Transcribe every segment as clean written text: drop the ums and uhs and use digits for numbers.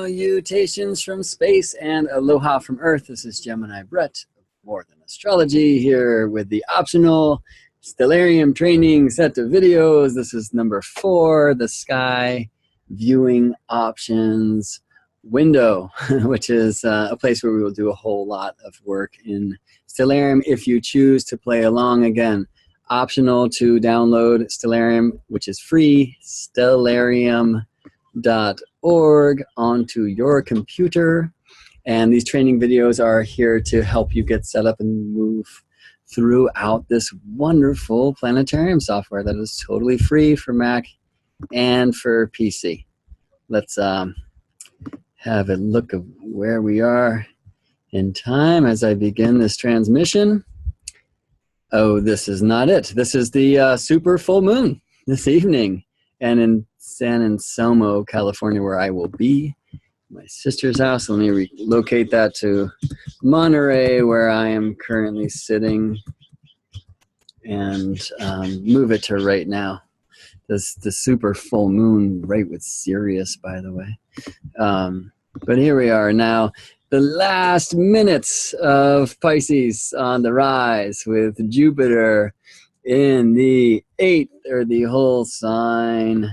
Salutations from space and aloha from Earth. This is Gemini Brett of More Than Astrology here with the optional Stellarium Training set of videos. This is number 4, the Sky Viewing Options window, which is a place where we will do a whole lot of work in Stellarium if you choose to play along. Again, optional to download Stellarium, which is free, stellarium.org onto your computer. And these training videos are here to help you get set up and move throughout this wonderful planetarium software that is totally free for Mac and for PC. Let's have a look of where we are in time as I begin this transmission. Oh, this is not it. This is the super full moon this evening, and in San Anselmo, California, where I will be, my sister's house. Let me relocate that to Monterey, where I am currently sitting, and move it to right now. The super full moon right with Sirius, by the way. But here we are now. The last minutes of Pisces on the rise with Jupiter in the 8th, or the whole sign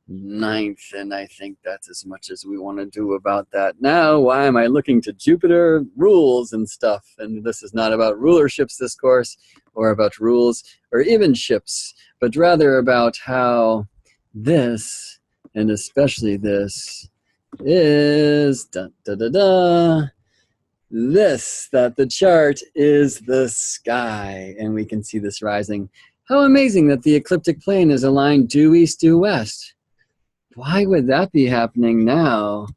9th, and I think that's as much as we want to do about that now. Why am I looking to Jupiter? Rules and stuff, and this is not about rulerships, this course, or about rules, or even ships, but rather about how this, and especially this, is this, that the chart is the sky, and we can see this rising. How amazing that the ecliptic plane is aligned due east, due west. Why would that be happening now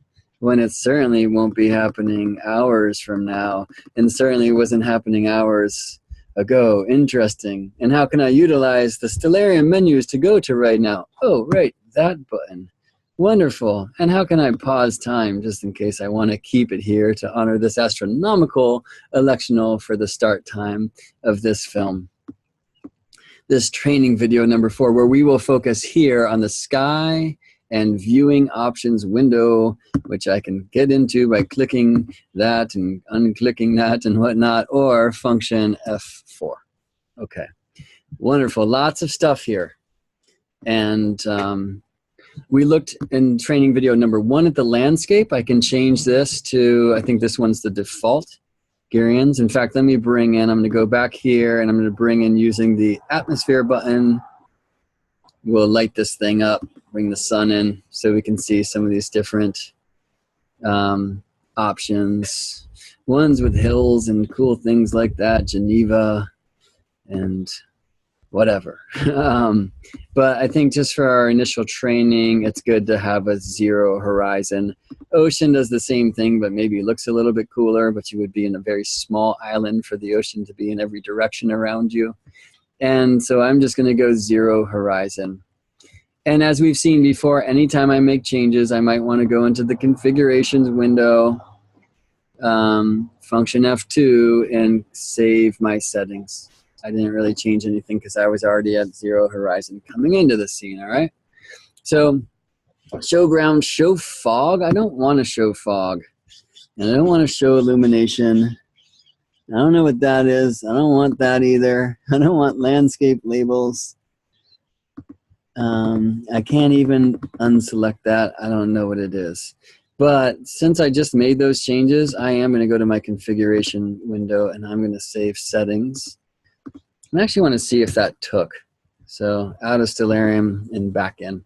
when it certainly won't be happening hours from now, and certainly wasn't happening hours ago? Interesting. And how can I utilize the Stellarium menus to go to right now? Oh, right, that button. Wonderful. And how can I pause time just in case I want to keep it here to honor this astronomical electional for the start time of this film? This training video number 4, where we will focus here on the sky and viewing options window, which I can get into by clicking that and unclicking that and whatnot, or function F4. Okay, wonderful. Lots of stuff here. And we looked in training video number 1 at the landscape. I can change this to, I think this one's the default, Garians. In fact, let me bring in, I'm going to go back here, and I'm going to bring in using the atmosphere button. We'll light this thing up, bring the sun in so we can see some of these different options. Ones with hills and cool things like that, Geneva and whatever. But I think just for our initial training, it's good to have a 0 horizon. Ocean does the same thing, but maybe looks a little bit cooler, but you would be in a very small island for the ocean to be in every direction around you. And so I'm just going to go 0 horizon. And as we've seen before, anytime I make changes, I might want to go into the configurations window, function F2, and save my settings. I didn't really change anything because I was already at 0 horizon coming into the scene, all right? So show ground, show fog. I don't want to show fog. And I don't want to show illumination. I don't know what that is. I don't want that either. I don't want landscape labels. I can't even unselect that. I don't know what it is. But since I just made those changes, I am going to go to my configuration window, and I'm going to save settings. I actually want to see if that took. So out of Stellarium and back in.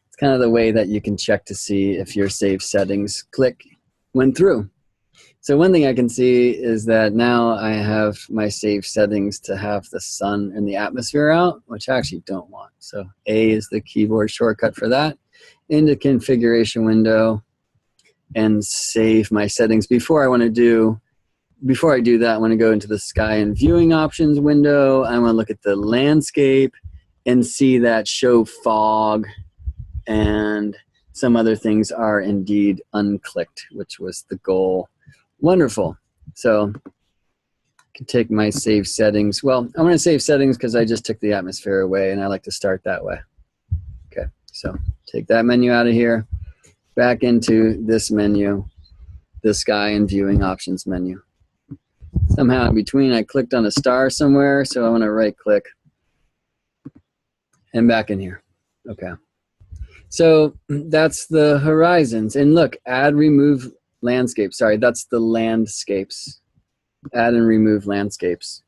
It's kind of the way that you can check to see if your save settings went through. So one thing I can see is that now I have my save settings to have the sun and the atmosphere out, which I actually don't want. So A is the keyboard shortcut for that. Into configuration window and save my settings. Before I do that, I want to go into the sky and viewing options window. I want to look at the landscape and see that show fog, and some other things are indeed unclicked, which was the goal. Wonderful. So I can take my save settings. Well, I'm going to save settings because I just took the atmosphere away, and I like to start that way. Okay, so take that menu out of here. back into this menu, the sky and viewing options menu. Somehow in between I clicked on a star somewhere, so I want to right click and back in here. Okay. So that's the horizons. And look, add, remove landscapes. Sorry, that's the landscapes. Add and remove landscapes.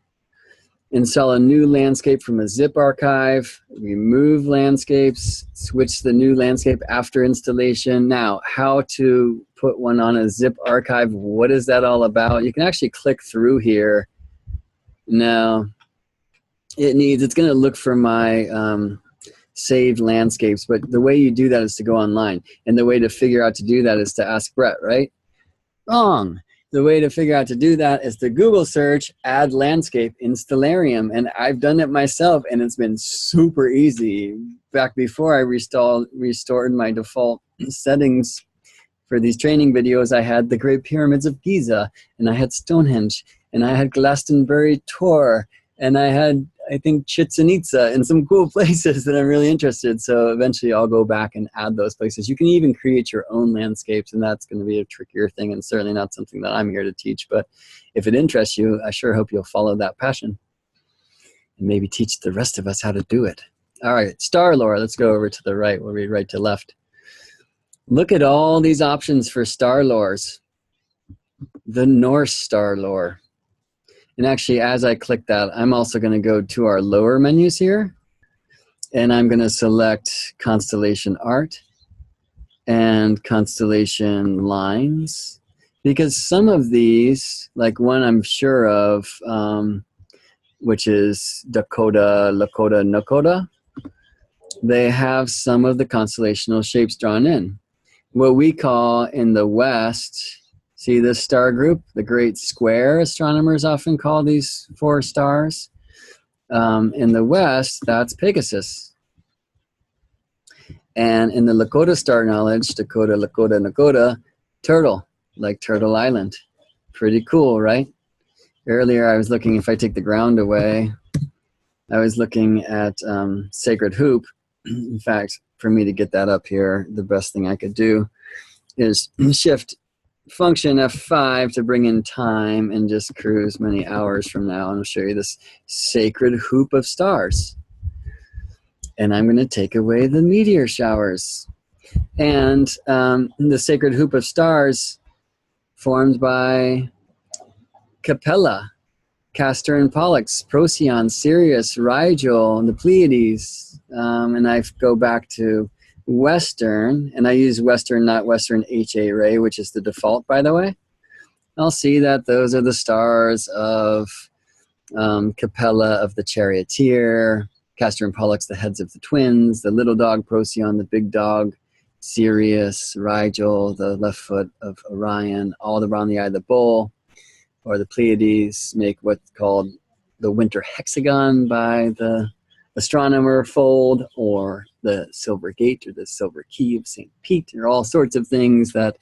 Install a new landscape from a zip archive. Remove landscapes. Switch the new landscape after installation. Now, how to put one on a zip archive. What is that all about? You can actually click through here. Now, it's going to look for my saved landscapes, but the way you do that is to go online. And the way to figure out to do that is to ask Brett, right? Wrong. The way to figure out to do that is to Google search add landscape in Stellarium. And I've done it myself, and it's been super easy. Back before I restored my default settings for these training videos, I had the Great Pyramids of Giza, and I had Stonehenge, and I had Glastonbury Tor, and I had, I think, Chichen Itza, and some cool places that I'm really interested. So eventually I'll go back and add those places. You can even create your own landscapes, and that's going to be a trickier thing and certainly not something that I'm here to teach. But if it interests you, I sure hope you'll follow that passion and maybe teach the rest of us how to do it. All right, star lore. Let's go over to the right. We'll read right to left. Look at all these options for star lores. The Norse star lore. And actually, as I click that, I'm also going to go to our lower menus here. And I'm going to select Constellation Art and Constellation Lines. Because some of these, like one I'm sure of, which is Dakota, Lakota, Nakota, they have some of the constellational shapes drawn in. What we call in the West, see this star group, the Great Square? Astronomers often call these 4 stars. In the West, that's Pegasus. And in the Lakota star knowledge, Dakota, Lakota, Nakota, turtle, like Turtle Island. Pretty cool, right? Earlier I was looking, if I take the ground away, I was looking at Sacred Hoop. In fact, for me to get that up here, the best thing I could do is shift function F5 to bring in time and just cruise many hours from now, and I'll show you this sacred hoop of stars. And I'm going to take away the meteor showers. And the sacred hoop of stars formed by Capella, Castor and Pollux, Procyon, Sirius, Rigel, and the Pleiades. And I go back to Western, and I use Western, not Western HA Ray, which is the default, by the way. I'll see that those are the stars of Capella of the Charioteer, Castor and Pollux, the heads of the twins, the little dog Procyon, the big dog Sirius, Rigel, the left foot of Orion, all around the eye of the bull, or the Pleiades make what's called the winter hexagon by the astronomer fold, or the silver gate or the silver key of St. Pete, or all sorts of things that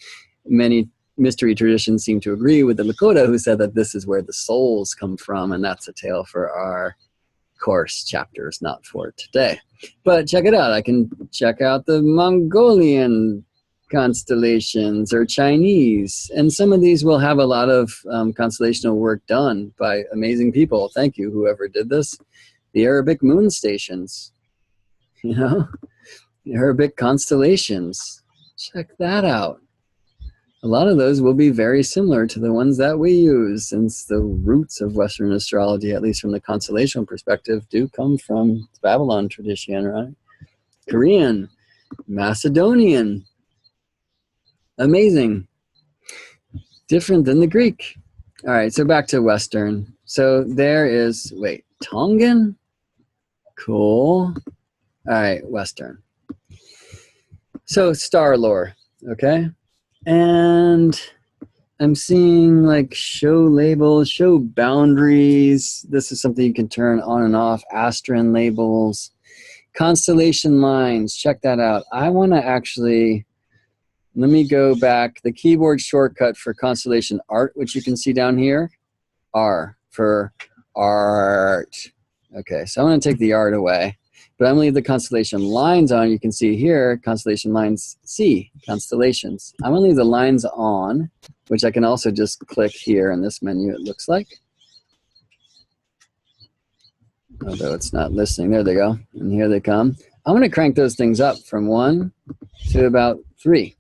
many mystery traditions seem to agree with the Lakota, who said that this is where the souls come from, and that's a tale for our course chapters, not for today. But check it out. I can check out the Mongolian constellations or Chinese, and some of these will have a lot of constellational work done by amazing people. Thank you, whoever did this. The Arabic moon stations, you know, the Arabic constellations. Check that out. A lot of those will be very similar to the ones that we use, since the roots of Western astrology, at least from the constellational perspective, do come from the Babylon tradition, right? Korean, Macedonian. Amazing. Different than the Greek. All right, so back to Western. So there is, wait, Tongan? Cool. All right, Western. So star lore, okay? And I'm seeing like show labels, show boundaries. This is something you can turn on and off. Astron labels. Constellation lines, check that out. I want to actually, let me go back. The keyboard shortcut for constellation art, which you can see down here, R for art. Okay, so I'm going to take the art away. But I'm going to leave the constellation lines on. You can see here, constellation lines C, constellations. I'm going to leave the lines on, which I can also just click here in this menu, it looks like. Although it's not listening. There they go. And here they come. I'm going to crank those things up from 1 to about 3.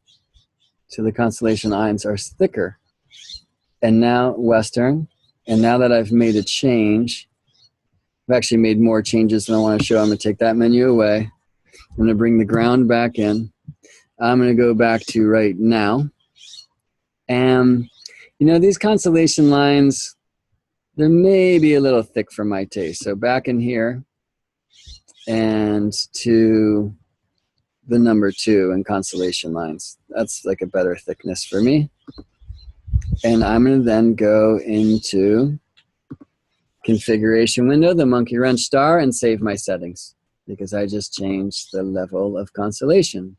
So the constellation lines are thicker. And now Western. And now that I've made a change, I've actually made more changes than I want to show. I'm going to take that menu away. I'm going to bring the ground back in. I'm going to go back to right now. And, you know, these constellation lines, they're maybe a little thick for my taste. So back in here and to the number 2 in constellation lines. That's like a better thickness for me. And I'm going to then go into configuration window, the monkey wrench star, and save my settings because I just changed the level of constellation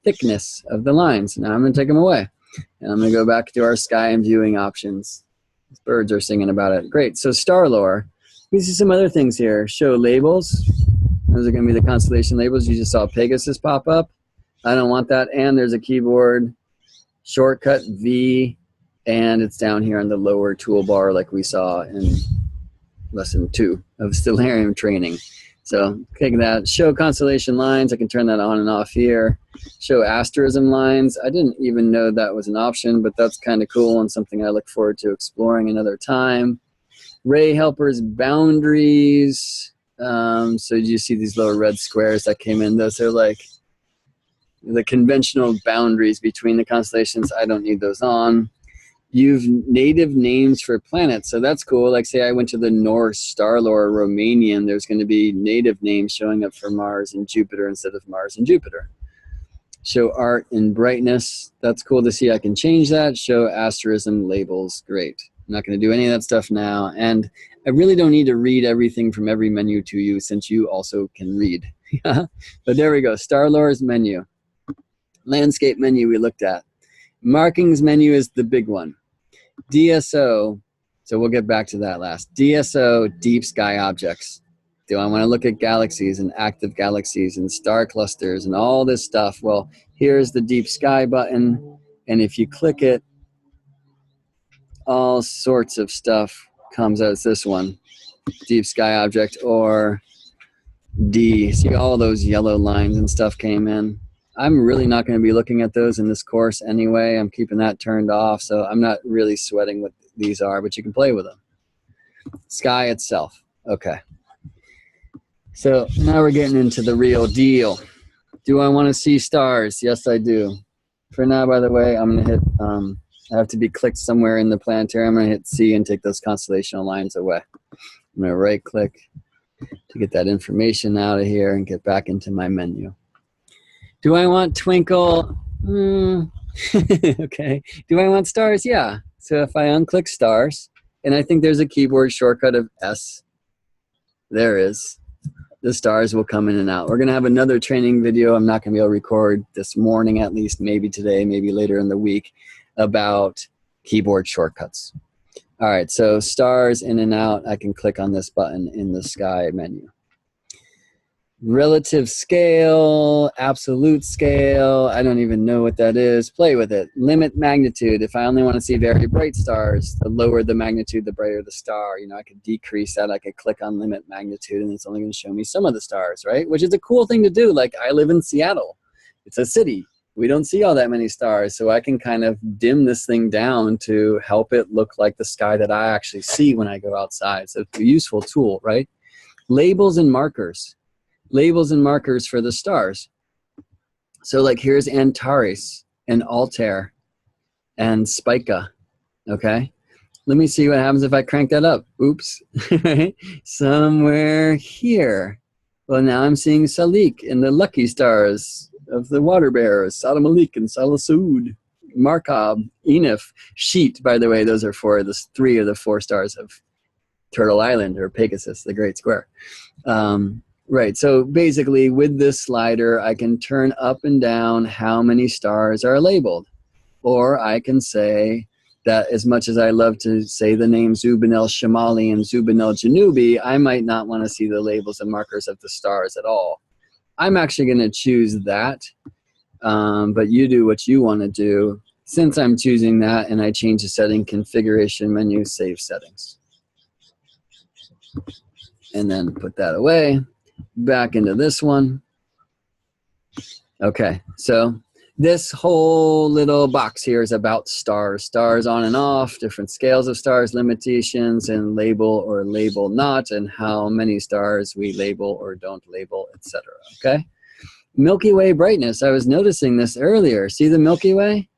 thickness of the lines. Now I'm going to take them away. And I'm going to go back to our sky and viewing options. These birds are singing about it. Great. So star lore. We see some other things here. Show labels. Those are going to be the constellation labels. You just saw Pegasus pop up. I don't want that. And there's a keyboard shortcut V, and it's down here on the lower toolbar like we saw in lesson 2 of Stellarium Training. So click that. Show constellation lines. I can turn that on and off here. Show asterism lines. I didn't even know that was an option, but that's kind of cool and something I look forward to exploring another time. Ray helpers boundaries. So you see these little red squares that came in. Those are like the conventional boundaries between the constellations. I don't need those on. You've native names for planets, so that's cool. Like say I went to the Norse star lore Romanian, there's going to be native names showing up for Mars and Jupiter instead of Mars and Jupiter. Show art and brightness, that's cool to see. I can change that. Show asterism labels, great. I'm not going to do any of that stuff now, and I really don't need to read everything from every menu to you since you also can read. But there we go, star lore's menu. Landscape menu we looked at. Markings menu is the big one. DSO, so we'll get back to that last. DSO, deep sky objects. Do I want to look at galaxies and active galaxies and star clusters and all this stuff? Well, here's the deep sky button, and if you click it, all sorts of stuff comes out. It's this one, deep sky object, or D. See all those yellow lines and stuff came in. I'm really not going to be looking at those in this course anyway. I'm keeping that turned off, so I'm not really sweating what these are, but you can play with them. Sky itself. Okay. So now we're getting into the real deal. Do I want to see stars? Yes, I do. For now, by the way, I'm going to hit, I have to be clicked somewhere in the planetarium. I'm going to hit C and take those constellational lines away. I'm going to right click to get that information out of here and get back into my menu. Do I want twinkle? Okay. Do I want stars? Yeah. So if I unclick stars, and I think there's a keyboard shortcut of S, there is. The stars will come in and out. We're going to have another training video. I'm not going to be able to record this morning at least, maybe today, maybe later in the week, about keyboard shortcuts. All right, so stars in and out. I can click on this button in the sky menu. Relative scale, absolute scale, I don't even know what that is. Play with it. Limit magnitude. If I only want to see very bright stars, the lower the magnitude, the brighter the star. You know, I could decrease that. I could click on limit magnitude and it's only going to show me some of the stars, right? Which is a cool thing to do. Like I live in Seattle. It's a city. We don't see all that many stars, so I can kind of dim this thing down to help it look like the sky that I actually see when I go outside. So it's a useful tool, right? Labels and markers. Labels and markers for the stars. So like here's Antares and Altair and Spica, okay? Let me see what happens if I crank that up. Oops, somewhere here. Well, now I'm seeing Salik and the lucky stars of the water bearers, Sada Malik and Salasud, Markab, Enif, Sheet, by the way, those are three of the 4 stars of Turtle Island or Pegasus, the Great Square. Right, so basically with this slider, I can turn up and down how many stars are labeled. Or I can say that as much as I love to say the name Zubin el-Shamali and Zubin el-Janubi, I might not want to see the labels and markers of the stars at all. I'm actually going to choose that, but you do what you want to do. Since I'm choosing that, and I change the setting, configuration menu, save settings. And then put that away, back into this one. Okay, so this whole little box here is about stars. Stars on and off, different scales of stars, limitations, and label or label not, and how many stars we label or don't label, etc. Okay? Milky Way brightness. I was noticing this earlier. See the Milky Way?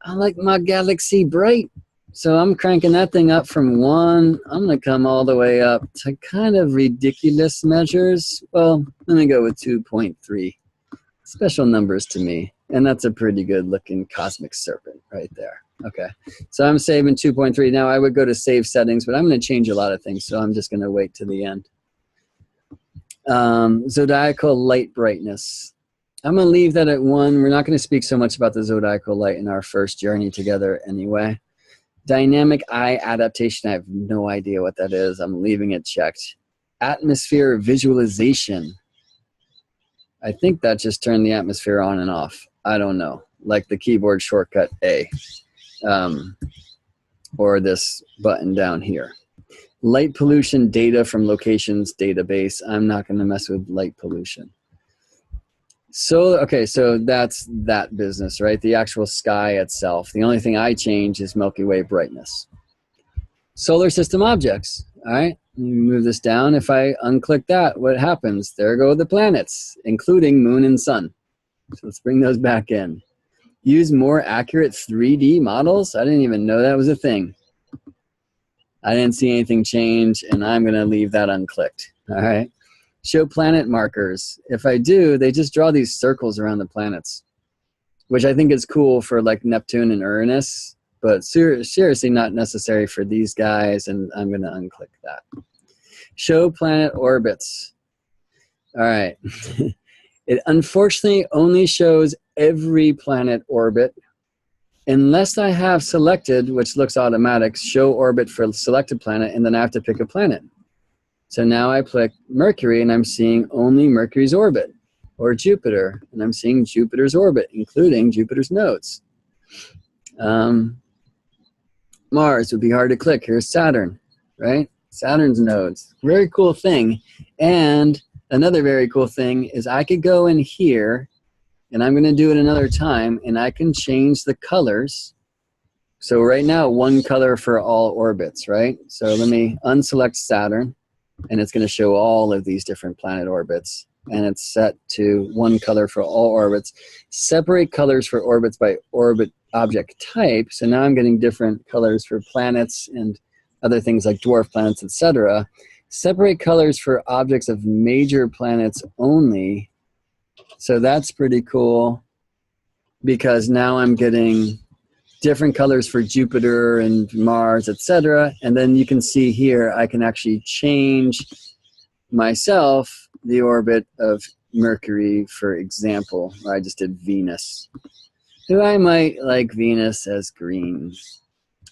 I like my galaxy bright. So I'm cranking that thing up from 1. I'm going to come all the way up to kind of ridiculous measures. Well, let me go with 2.3. Special numbers to me. And that's a pretty good looking cosmic serpent right there. Okay, so I'm saving 2.3. Now I would go to save settings, but I'm going to change a lot of things, so I'm just going to wait to the end. Zodiacal light brightness. I'm going to leave that at 1. We're not going to speak so much about the zodiacal light in our first journey together anyway. Dynamic eye adaptation. I have no idea what that is. I'm leaving it checked. Atmosphere visualization. I think that just turned the atmosphere on and off. I don't know. Like the keyboard shortcut A. Or this button down here. Light pollution data from locations database. I'm not going to mess with light pollution. So, okay, so that's that business, right? The actual sky itself. The only thing I change is Milky Way brightness. Solar system objects, all right? Move this down. If I unclick that, what happens? There go the planets, including moon and sun. So let's bring those back in. Use more accurate 3D models. I didn't even know that was a thing. I didn't see anything change, and I'm going to leave that unclicked, all right? Show planet markers. If I do, they just draw these circles around the planets, which I think is cool for like Neptune and Uranus, but seriously not necessary for these guys, and I'm going to unclick that. Show planet orbits. All right. It unfortunately only shows every planet orbit unless I have selected, which looks automatic, show orbit for selected planet, and then I have to pick a planet. So now I click Mercury, and I'm seeing only Mercury's orbit, or Jupiter, and I'm seeing Jupiter's orbit, including Jupiter's nodes. Mars would be hard to click. Here's Saturn, right? Saturn's nodes. Very cool thing. And another very cool thing is I could go in here, and I'm going to do it another time, and I can change the colors. So right now, one color for all orbits, right? So let me unselect Saturn, and it's going to show all of these different planet orbits. And it's set to one color for all orbits. Separate colors for orbits by orbit object type. So now I'm getting different colors for planets and other things like dwarf planets, etc. Separate colors for objects of major planets only. So that's pretty cool, because now I'm getting different colors for Jupiter and Mars, etc. And then you can see here, I can actually change myself the orbit of Mercury, for example. I just did Venus. So I might like Venus as green.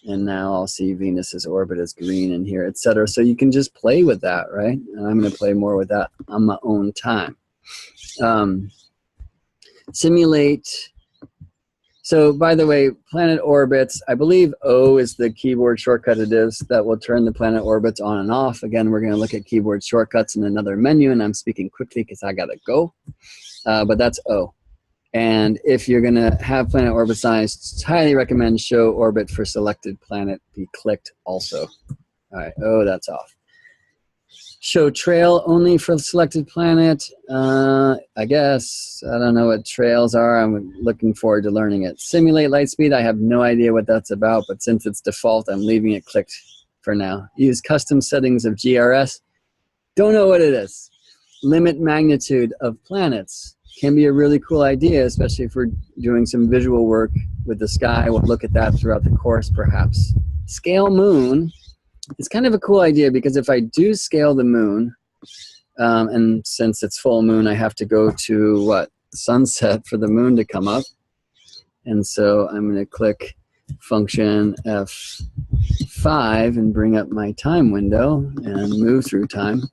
And now I'll see Venus's orbit as green in here, etc. So you can just play with that, right? And I'm going to play more with that on my own time. Simulate. So, by the way, planet orbits, I believe O is the keyboard shortcut it is that will turn the planet orbits on and off. Again, we're going to look at keyboard shortcuts in another menu, and I'm speaking quickly because I got to go. But that's O. And if you're going to have planet orbit size, highly recommend show orbit for selected planet be clicked also. All right, oh, that's off. Show trail only for the selected planet. I guess, I don't know what trails are. I'm looking forward to learning it. Simulate light speed. I have no idea what that's about, but since it's default, I'm leaving it clicked for now. Use custom settings of GRS. Don't know what it is. Limit magnitude of planets. Can be a really cool idea, especially if we're doing some visual work with the sky. We'll look at that throughout the course, perhaps. Scale moon. It's kind of a cool idea, because if I do scale the moon, and since it's full moon, I have to go to, sunset for the moon to come up. And so I'm going to click function F5 and bring up my time window and move through time.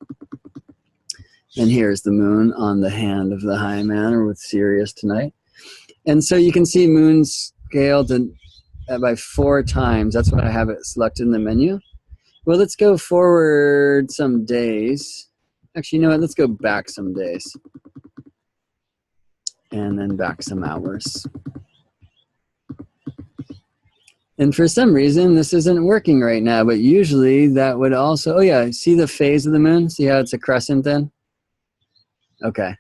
And here's the moon on the hand of the high man with Sirius tonight. And so you can see moon scaled by 4 times. That's what I have it selected in the menu. Well, let's go forward some days. Actually, you know what? Let's go back some days. And then back some hours. And for some reason, this isn't working right now, but usually that would also, oh yeah, see the phase of the moon? See how it's a crescent then? Okay.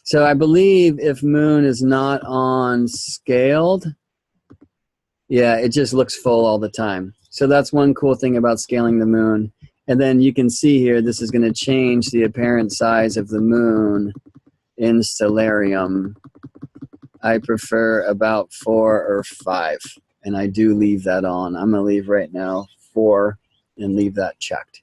So I believe if moon is not on scaled, yeah, it just looks full all the time. So that's one cool thing about scaling the moon. And then you can see here, this is going to change the apparent size of the moon in Stellarium. I prefer about 4 or 5. And I do leave that on. I'm going to leave right now 4 and leave that checked.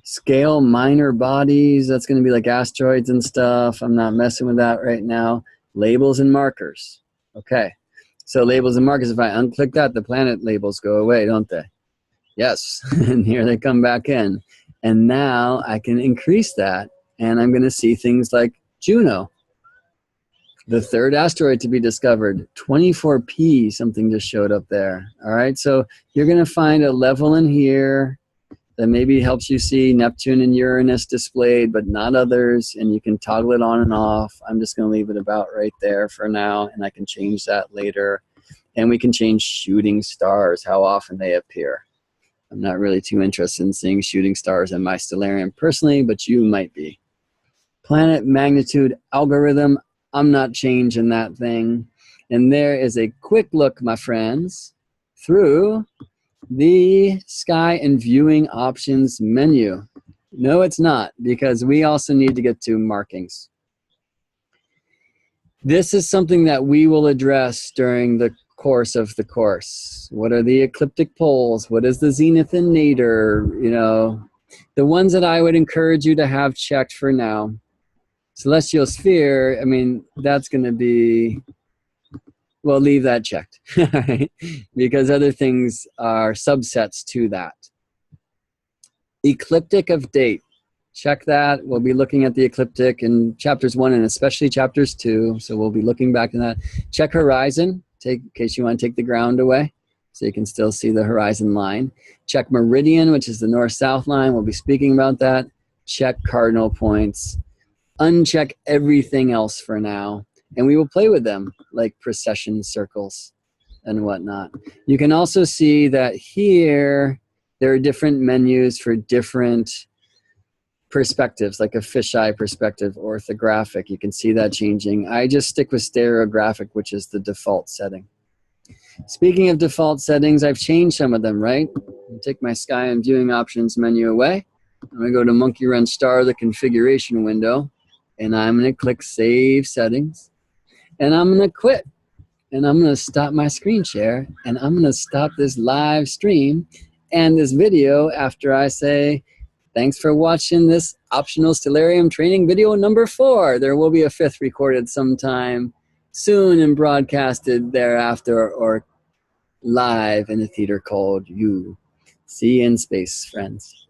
Scale minor bodies. That's going to be like asteroids and stuff. I'm not messing with that right now. Labels and markers. Okay. So labels and markers, if I unclick that, the planet labels go away, don't they? Yes. And here they come back in. And now I can increase that. And I'm going to see things like Juno. The 3rd asteroid to be discovered, 24P, something just showed up there. All right, so you're going to find a level in here that maybe helps you see Neptune and Uranus displayed, but not others, and you can toggle it on and off. I'm just going to leave it about right there for now, and I can change that later. And we can change shooting stars, how often they appear. I'm not really too interested in seeing shooting stars in my stellarium personally, but you might be. Planet magnitude algorithm. I'm not changing that thing. And there is a quick look, my friends, through the sky and viewing options menu. No, it's not, because we also need to get to markings. This is something that we will address during the course of the course. What are the ecliptic poles? What is the zenith and nadir? You know, the ones that I would encourage you to have checked for now. Celestial sphere, I mean, that's going to be, well, leave that checked, right? Because other things are subsets to that. Ecliptic of date, check that. We'll be looking at the ecliptic in chapters 1 and especially chapters 2, so we'll be looking back to that. Check horizon, in case you want to take the ground away, so you can still see the horizon line. Check meridian, which is the north-south line. We'll be speaking about that. Check cardinal points. Uncheck everything else for now, and we will play with them like precession circles and whatnot. You can also see that here there are different menus for different perspectives, like a fisheye perspective, orthographic. You can see that changing. I just stick with stereographic, which is the default setting. Speaking of default settings, I've changed some of them, right? I'll take my sky and viewing options menu away. I'm going to go to Monkey Run Star, the configuration window. And I'm going to click Save Settings. And I'm going to quit. And I'm going to stop my screen share. And I'm going to stop this live stream and this video after I say, thanks for watching this optional Stellarium training video number 4. There will be a 5th recorded sometime soon and broadcasted thereafter or live in a theater called you. See you in space, friends.